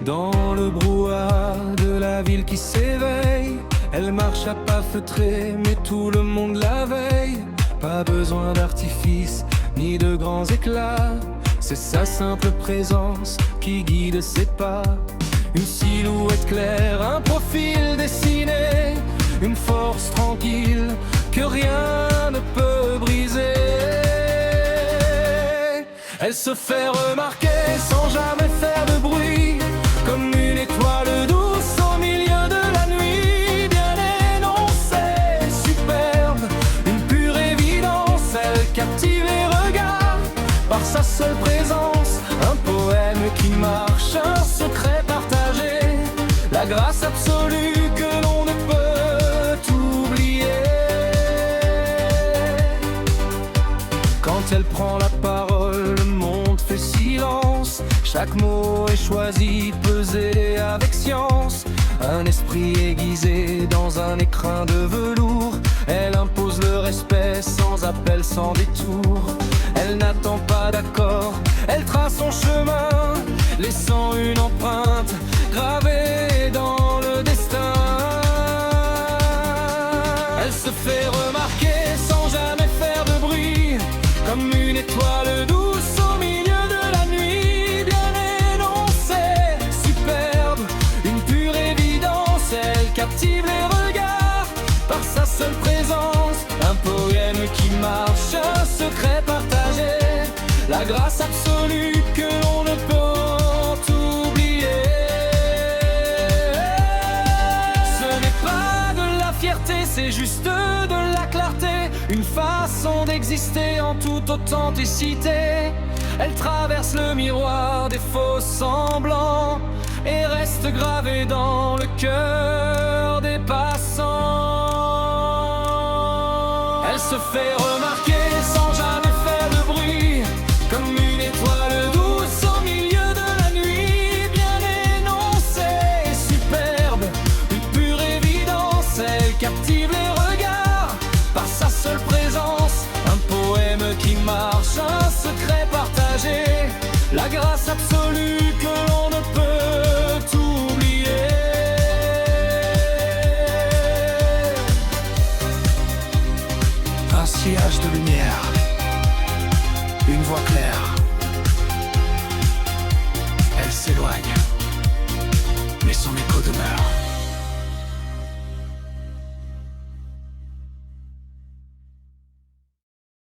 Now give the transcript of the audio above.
Dans le brouhaha de la ville qui s'éveille, elle marche à pas feutrés, mais tout le monde la veille. Pas besoin d'artifice, ni de grands éclats, c'est sa simple présence qui guide ses pas. Une silhouette claire, un profil dessiné, une force tranquille que rien ne peut briser. Elle se fait remarquer sans jamais faire de bruit, comme une étoile douce au milieu de la nuit. Bien énoncée, superbe, une pure évidence, elle captive les regards par sa seule présence. Un poème qui marche, un secret partagé, la grâce absolue que l'on ne peut oublier. Quand elle prend la parole, le monde fait silence. Chaque mot est choisi, pesé avec science. Un esprit aiguisé dans un écrin de velours. Elle impose le respect sans appel, sans détour. Elle n'attend pas d'accord, elle trace son chemin, laissant une empreinte gravée dans le destin. Elle se fait remarquer sans jamais faire de bruit, comme une étoile douce au milieu de la nuit. Bien énoncée, superbe, une pure évidence, elle captive les regards par sa seule présence. Un poème qui marche, un secret partagé, la grâce absolue que l'on ne peut oublier. Ce n'est pas de la fierté, c'est juste de la clarté, une façon d'exister en toute authenticité. Elle traverse le miroir des faux semblants et reste gravée dans le cœur des passants. Elle se fait remarquer sans jamais faire de bruit, comme une étoile douce au milieu de la nuit. Bien énoncée, superbe, une pure évidence, elle captive les regards par sa seule présence. Un poème qui marche, un secret partagé, la grâce absolue que l'on ne peut oublier. Un sillage de lumière, une voix claire. Elle s'éloigne, mais son écho demeure.